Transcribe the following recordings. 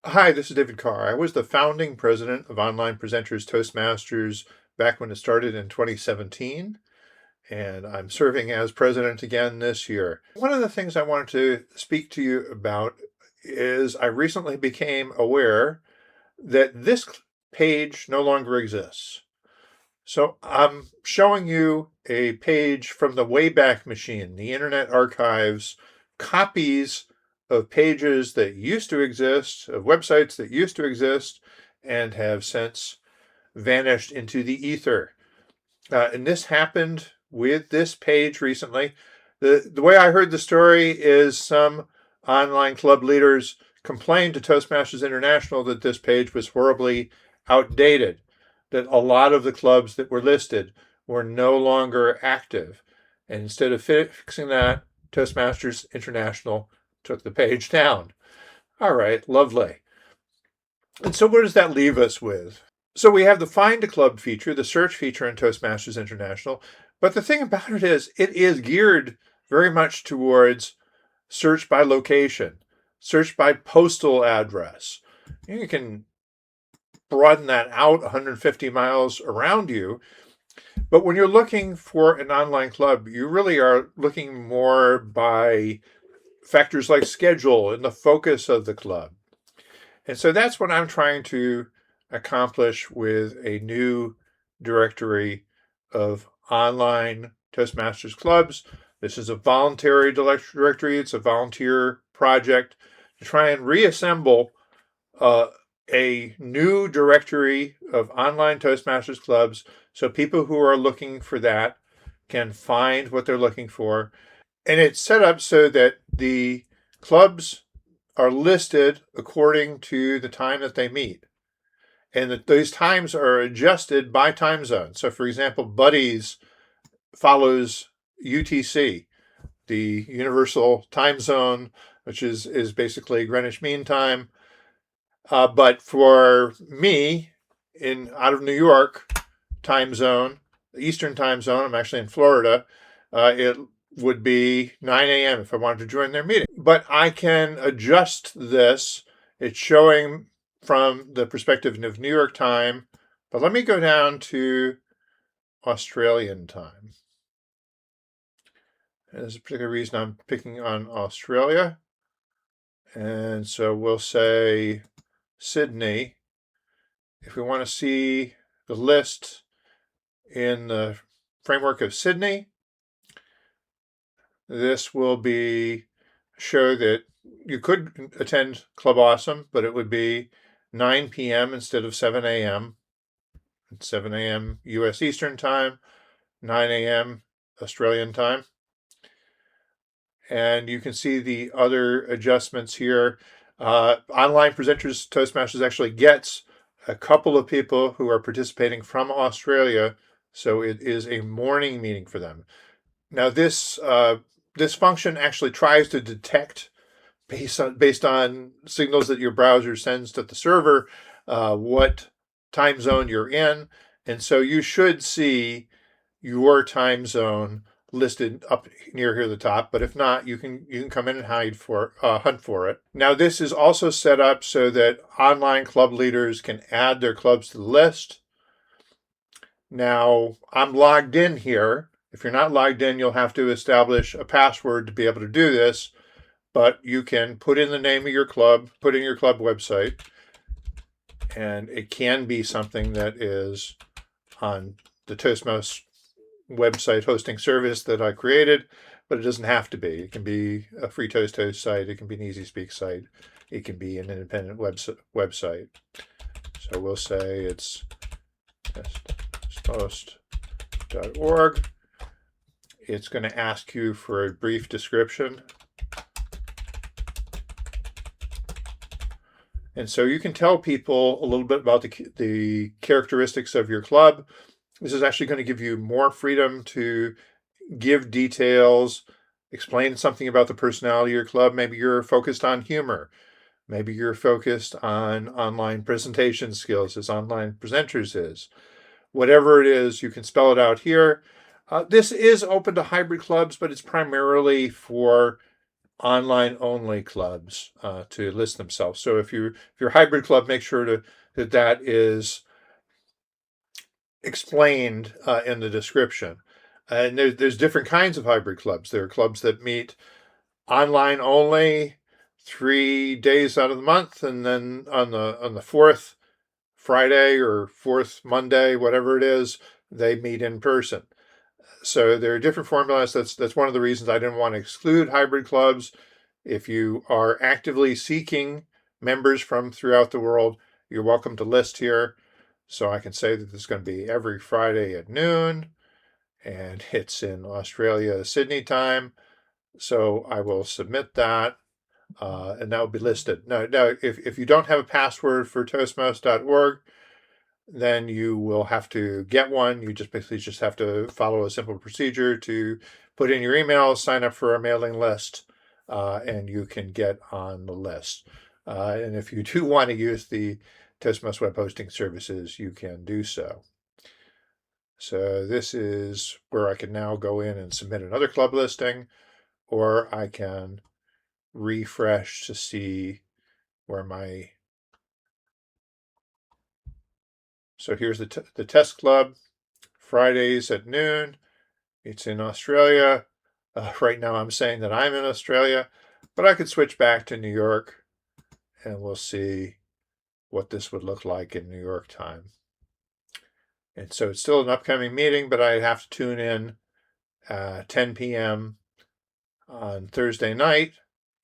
Hi, this is David Carr. I was the founding president of Online Presenters Toastmasters back when it started in 2017, and I'm serving as president again this year. One of the things I wanted to speak to you about is I recently became aware that this page no longer exists. So I'm showing you a page from the Wayback Machine, the Internet Archive's copies of pages that used to exist, of websites that used to exist, and have since vanished into the ether. And this happened with this page recently. The way I heard the story is some online club leaders complained to Toastmasters International that this page was horribly outdated, that a lot of the clubs that were listed were no longer active. And instead of fixing that, Toastmasters International took the page down. All right, lovely. And so what does that leave us with? So we have the Find a Club feature, the search feature in Toastmasters International. But the thing about it is geared very much towards search by location, search by postal address. You can broaden that out 150 miles around you. But when you're looking for an online club, you really are looking more by factors like schedule and the focus of the club. And so that's what I'm trying to accomplish with a new directory of online Toastmasters clubs. This is a voluntary directory. It's a volunteer project to try and reassemble a new directory of online Toastmasters clubs so people who are looking for that can find what they're looking for. And it's set up so that the clubs are listed according to the time that they meet. And that those times are adjusted by time zone. So, for example, Buddies follows UTC, the Universal Time Zone, which is basically Greenwich Mean Time. But for me, out of New York time zone, the Eastern time zone, I'm actually in Florida, it would be 9 a.m. if I wanted to join their meeting. But I can adjust this. It's showing from the perspective of New York time. But let me go down to Australian time. And there's a particular reason I'm picking on Australia. And so we'll say Sydney. If we want to see the list in the framework of Sydney, this will show that you could attend Club Awesome, but it would be 9 p.m. instead of 7 a.m. 7 a.m. U.S. Eastern Time, 9 a.m. Australian Time. And you can see the other adjustments here. Online Presenters Toastmasters actually gets a couple of people who are participating from Australia, so it is a morning meeting for them. Now, this function actually tries to detect, based on signals that your browser sends to the server, what time zone you're in. And so you should see your time zone listed up near here at the top, but if not, you can come in and hunt for it. Now, this is also set up so that online club leaders can add their clubs to the list. Now, I'm logged in here. If you're not logged in, you'll have to establish a password to be able to do this, but you can put in the name of your club, put in your club website, and it can be something that is on the Toastmasters website hosting service that I created, but it doesn't have to be. It can be a free Toast site. It can be an Easy Speak site. It can be an independent website. So we'll say it's toast.org. It's going to ask you for a brief description. And so you can tell people a little bit about the characteristics of your club. This is actually going to give you more freedom to give details, explain something about the personality of your club. Maybe you're focused on humor. Maybe you're focused on online presentation skills, as Online Presenters is. Whatever it is, you can spell it out here. This is open to hybrid clubs, but it's primarily for online only clubs to list themselves. So if you're a hybrid club, make sure that is explained in the description. And there's different kinds of hybrid clubs. There are clubs that meet online only 3 days out of the month, and then on the fourth Friday or fourth Monday, whatever it is, they meet in person. So there are different formulas. That's one of the reasons I didn't want to exclude hybrid clubs. If you are actively seeking members from throughout the world, you're welcome to list here. So I can say that this is going to be every Friday at noon, and it's in Australia, Sydney time. So I will submit that, and that will be listed. Now if you don't have a password for Toastmasters.org, then you will have to get one. You just basically just have to follow a simple procedure to put in your email, sign up for a mailing list, and you can get on the list. And if you do want to use the Toastmasters web hosting services, you can do so. So this is where I can now go in and submit another club listing, or I can refresh to see where my... So here's the test club, Fridays at noon. It's in Australia. Right now I'm saying that I'm in Australia, but I could switch back to New York, and we'll see what this would look like in New York time. And so it's still an upcoming meeting, but I have to tune in 10 p.m. on Thursday night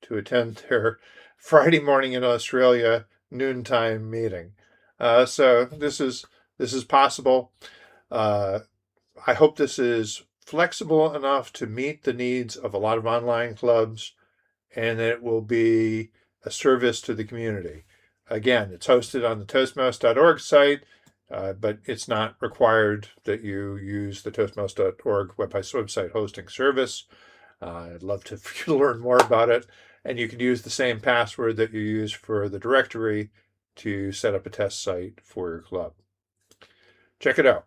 to attend their Friday morning in Australia noontime meeting. So this is possible. I hope this is flexible enough to meet the needs of a lot of online clubs, and it will be a service to the community. Again, it's hosted on the Toastmasters.org site, but it's not required that you use the Toastmasters.org website hosting service. I'd love for you to learn more about it, and you can use the same password that you use for the directory to set up a test site for your club. Check it out.